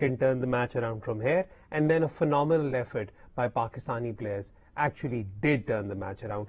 can turn the match around from here, and then a phenomenal effort by Pakistani players actually did turn the match around.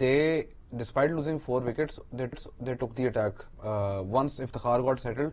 they despite losing 4 wickets they took the attack once Iftikhar got settled,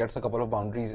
gets a couple of boundaries,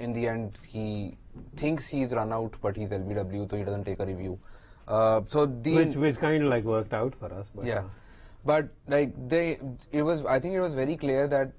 In the end he thinks he's run out but he's LBW, so he doesn't take a review. So which kind of like worked out for us, but yeah, but like I think it was very clear that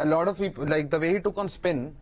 A lot of people like the way he took on spin,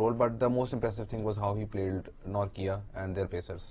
role. But the most impressive thing was how he played Norkia and their pacers.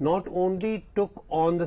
not only took on the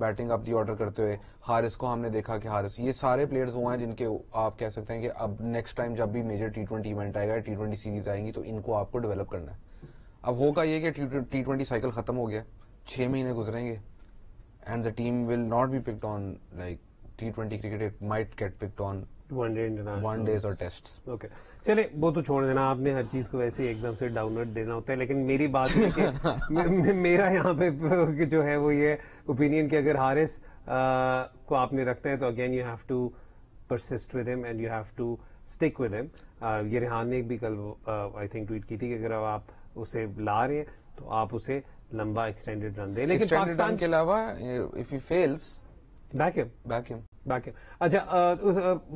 batting up the order کرتے ہوئے. حارث کو ہم نے دیکھا کہ حارث, یہ سارے players وہ ہیں جن کے آپ کہہ سکتے ہیں کہ اب نیکسٹ ٹائم جب بھی میجر T20 ایونٹ آئے گا, T20 سیریز آئیں گی, تو ان کو آپ کو ڈیولپ کرنا ہے. اب ہوگا یہ کہ T20 سائیکل ختم ہو گیا, 6 مہینے گزریں گے, and the team will not be picked on like T20 cricket, it might get picked on one days اور ٹیسٹس. اوکے چلے وہ تو چھوڑ دینا, آپ نے ہر چیز کو ویسے ایک دم سے ڈاؤن لوڈ دینا ہوتا ہے, لیکن میری بات ہے کہ میرا یہاں پہ جو ہے وہ یہ اوپینین کہ اگر حارث کو آپ نے رکھنا ہے تو again you have to persist with him and you have to stick with him. یہ ریحان نے بھی کل آئی تھنک ٹویٹ کی تھی کہ اگر آپ اسے لا رہے ہیں تو آپ اسے لمبا ایکسٹینڈیڈ رن دیں, لیکن پاکستان کے علاوہ اف ہی فیلز بیک ہم. اچھا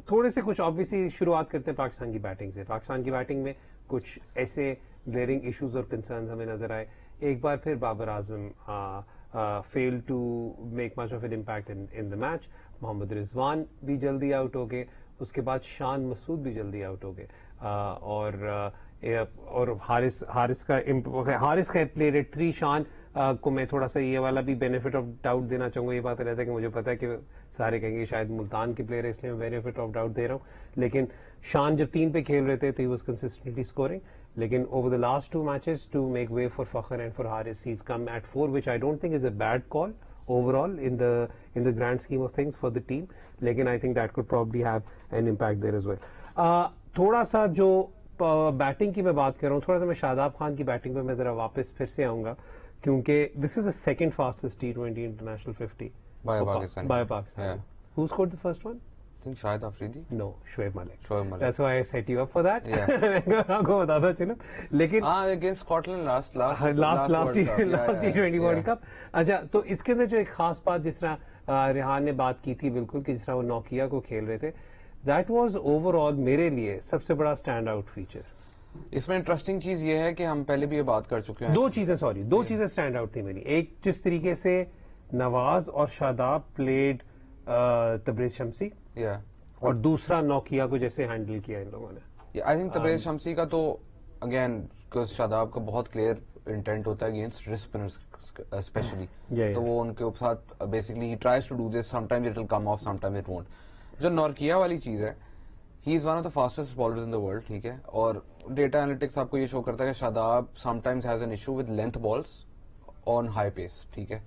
تھوڑے سے کچھ آبویسلی شروعات کرتے ہیں پاکستان کی بیٹنگ سے. پاکستان کی بیٹنگ میں کچھ ایسے گلیئرنگ ایشوز اور کنسرنز ہمیں نظر آئے. ایک بار پھر Babar Azam fail to make much of an impact in the match. Muhammad Rizwan بھی جلدی آؤٹ ہو گئے, اس کے بعد شان مسعود بھی جلدی آؤٹ ہو گئے, اور حارث کا پلیڈ ایٹ 3. شان کو میں تھوڑا سا یہ والا بھی بینیفٹ آف ڈاؤٹ دینا چاہوں گا. یہ بات رہتا ہے کہ مجھے پتا ہے کہ سارے کہیں گے شاید ملتان کے پلیئر ہے اس لیے میں بینیفٹ آف ڈاؤٹ دے رہا ہوں, لیکن شان جب 3 پہ کھیل رہے تھے تو ہی واز کنسسٹنٹلی اسکورنگ, لیکن over the last 2 matches to make way for Fakhar and for Haris he is come at 4 which I don't think is a bad call overall in the grand scheme of things for the team, لیکن I think that could probably have an impact there as well. تھوڑا سا جو batting کی میں بات کر رہا ہوں, تھوڑا سا میں شاداب خان کی بیٹنگ پہ میں ذرا واپس پھر سے آؤں گا, کیونکہ دس از the second fastest T20 international 50 by Pakistan. Who scored the first one? I think Shahid Afridi. No, Shoaib Malik. That's why I set you up for that. آپ کو بتا دو چلو, لیکن against Scotland last T20 World Cup. اچھا تو اس کے اندر جو ایک خاص بات جس طرح ریحان نے بات کی تھی بالکل کہ جس طرح وہ نوکیا کو کھیل رہے تھے, دیٹ واز اوور آل میرے لیے سب سے بڑا اسٹینڈ آؤٹ فیچر. اس میں انٹرسٹنگ چیز یہ ہے کہ ہم پہلے بھی یہ بات کر چکے ہیں. 2 چیزیں اسٹینڈ آؤٹ تھی میری. ایک جس طریقے سے نواز اور شاداب پلیڈ تبریز شمسی, اور دوسرا نوکیا کو جیسے ہینڈل کیا ان لوگوں نے. آئی تھنک تبریز شمسی کا تو اگین شاداب کا بہت کلیئر انٹینٹ ہوتا ہے اگینسٹ رسک اسپنرز اسپیشلی, تو وہ ان کے ساتھ basically he tries to do this, sometimes it will come off, sometimes it won't. جو نورکیا والی چیز ہے, he is one of the fastest bowlers in the world, ٹھیک ہے, اور ڈیٹا انالیٹکس آپ کو یہ شو کرتا ہے کہ Shadab sometimes has an issue with length balls on high pace, ٹھیک ہے.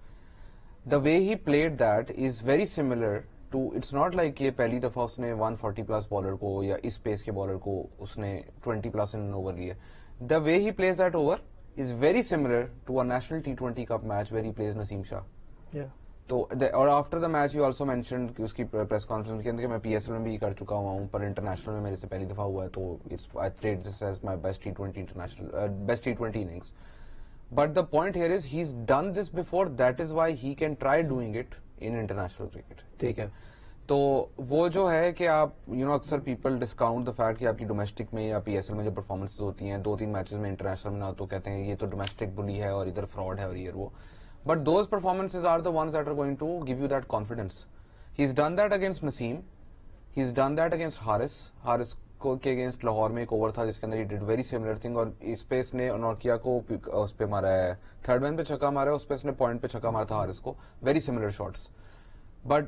The way he played that is very similar to, it's not like یہ پہلی دفعہ اس نے 140 پلس بالر کو یا اس پیس کے بالر کو اس نے 20 پلس ان اوور لیا. The way he plays that over is very similar to a national T20 cup match very plays Naseem Shah. تو اور after the match you also mentioned کہ اس کی پریس کانفرنس کے اندر کہ میں PSL میں بھی کر چکا ہوا ہوں, پر انٹرنیشنل میں میرے سے پہلی دفعہ ہوا ہے, تو I treat this as my best T20 international, best T20 innings. But the point here is he is done this before, that is why he can try doing it in international cricket, ٹھیک ہے. تو وہ جو ہے کہ آپ اکثر people discount the fact کہ آپ کی ڈومیسٹک میں یا PSL میں جو پرفارمنس ہوتی ہیں 2-3 میچز میں انٹرنیشنل میں نہ, تو کہتے ہیں یہ تو ڈومیسٹک بلی ہے اور ادھر فراڈ ہے اور یہ وہ. But those performances are the ones that are going to give you that confidence. He's done that against Naseem. He's done that against Haris. Haris کو کے اگینسٹ لاہور میں ایک اوور تھا جس کے اندر he did very similar thing, اور اس پہ اس نے نورکیا کو اس پہ مارا ہے, تھرڈ مین پہ چھکا مارا ہے, اس پہ اس نے پوائنٹ پہ چھکا مارا تھا حارث کو. Very similar shots. But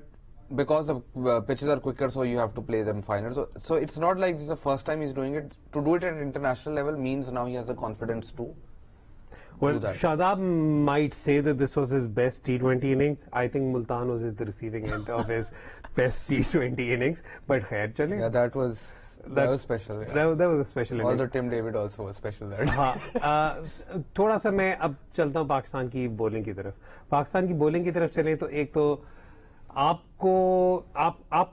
because the pitches are quicker, so you have to play them finer. So it's not like this is the first time he's doing it. To do it at international level means now he has the confidence to. Well, Shadab might say that this was his best T20 innings. I think Multan was at the receiving end of his best T20 innings. But khair, chale. Yeah, that was special. Yeah. That was a special innings. Although Tim David also was special that. ہاں تھوڑا سا میں اب چلتا ہوں پاکستان کی bowling کی طرف. پاکستان کی بولنگ کی طرف چلیں تو ایک تو آپ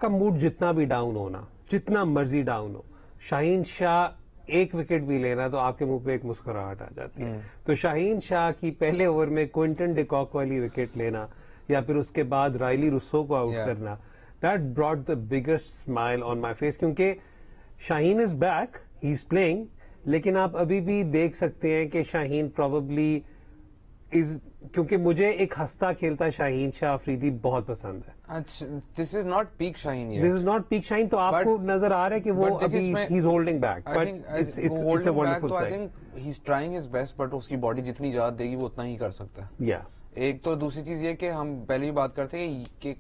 کا موڈ جتنا بھی ڈاؤن ہونا, جتنا مرضی ڈاؤن ہو, شاہین شاہ ایک وکٹ بھی لینا تو آپ کے منہ پہ ایک مسکراہٹ آ جاتی ہے. تو شاہین شاہ کی پہلے اوور میں کوئنٹن ڈیکاک والی وکٹ لینا یا پھر اس کے بعد رائلی روسو کو آؤٹ کرنا, that brought the biggest smile on my face, کیونکہ شاہین از بیک, ہی از پلئنگ, لیکن آپ ابھی بھی دیکھ سکتے ہیں کہ شاہین پروبیبلی کیونکہ مجھے ایک ہنستا کھیلتا شاہین شاہ افریدی بہت پسند ہے. This is not peak Shaheen, this is not peak Shaheen, تو آپ کو نظر آ رہا ہے کہ وہ ابھی he is holding back, but it's a wonderful sign. He is trying his best, but اس کی باڈی جتنی اجازت دے گی وہ اتنا ہی کر سکتا ہے. یا ایک تو دوسری چیز یہ کہ ہم پہلے ہی بات کرتے ہیں کہ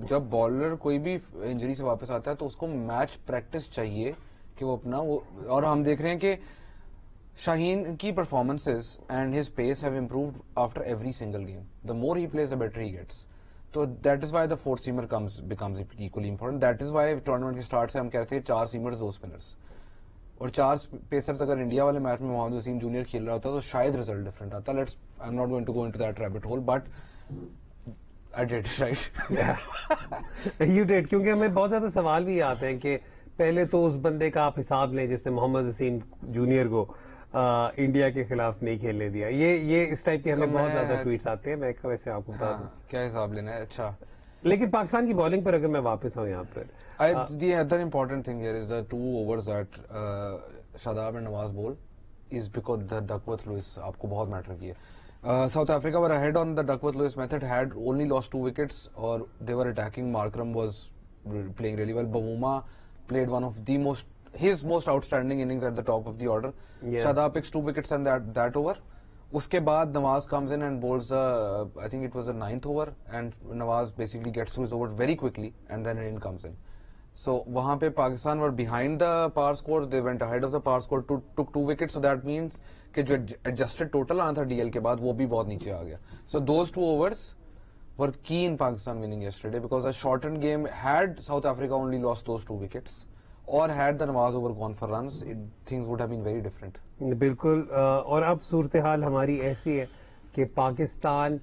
جب بالر کوئی بھی انجری سے واپس آتا ہے تو اس کو میچ پریکٹس چاہیے کہ وہ اپنا اور ہم دیکھ رہے ہیں کہ شاہین کی performances and his pace have improved after every single game. The more he plays the better he gets. تو that is why the fourth seamer becomes equally important. That is why tournament کے start سے ہم کہتے ہیں 4 سیمرز 2 spinners اور 4 pacers. اگر India والے match میں محمد وسیم جونیئر کھیل رہا ہوتا تو شاید ریزلٹ ڈفرنٹ آتا. Let's I am not going to go into that rabbit hole but I did, right? You did, کیونکہ ہمیں بہت زیادہ سوال بھی آتے ہیں کہ پہلے تو اس بندے کا آپ حساب لیں جس نے محمد وسیم جونیئر کو انڈیا کے خلاف نہیں کھیلنے دیا. یہ اس ٹائپ کے ہمیں بہت زیادہ ٹویٹس آتے ہیں. میں ویسے آپ کو بتا دوں کیا حساب لینا ہے. اچھا, لیکن پاکستان کی بالنگ پر اگر میں واپس آؤں یہاں پر, the other important thing here is the 2 overs that Shadab and Nawaz bowl is because the Duckworth-Lewis آپ کو بہت میٹر کی ہے. South Africa were ahead on the Duckworth-Lewis method, had only lost 2 wickets, or they were attacking. Markram was playing really well. Bavuma played one of his most outstanding innings at the top of the order. Yeah. Shadab picks 2 wickets and that over. Uske baad Nawaz comes in and bowls I think it was the 9th over, and Nawaz basically gets through his over very quickly, and then rain comes in. So wahan pe Pakistan were behind the par score. They went ahead of the par score, took 2 wickets. So that means کہ جو adjusted total آنا تھا DL کے بعد وہ بھی بہت نیچے آ گیا. So those 2 overs were key in Pakistan winning yesterday because a shortened game, had South Africa only lost those 2 wickets or had the Nawaz over gone for runs, things would have been very different. بالکل. اور اب صورتحال ہماری ایسی ہے کہ Pakistan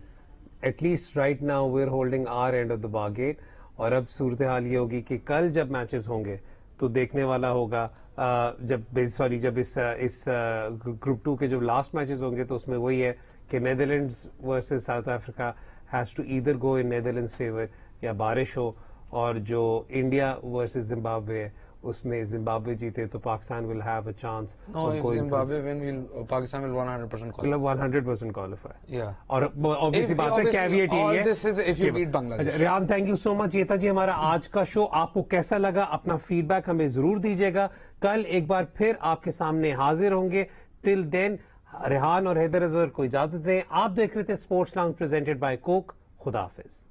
at least right now we are holding our end of the bargain. اور اب صورتحال یہ ہوگی کہ کل جب میچز ہوں گے تو دیکھنے والا ہوگا جب اس گروپ 2 کے جو لاسٹ میچز ہوں گے تو اس میں وہی ہے کہ Netherlands versus South Africa has to either go in Netherlands favour یا بارش ہو, اور جو انڈیا ورسز زمبابوے ہے اس میں زمبابوے جیتے تو Pakistan will have a chance. No, if Zimbabwe win, Pakistan will 100% qualify. 100% qualify. Yeah. اور obviously بات ہے کیویٹ یہ ہے. All this is if you beat Bangladesh. Rehan, thank you so much. یہ تھا جی ہمارا آج کا شو. آپ کو کیسا لگا؟ اپنا فیڈ بیک ہمیں ضرور دیجیے گا. کل ایک بار پھر آپ کے سامنے حاضر ہوں گے. ٹل دین ریحان اور حیدر اظہر کو اجازت دیں. آپ دیکھ رہے تھے اسپورٹس لاؤنج پریزنٹڈ بائی کوک. خدا حافظ.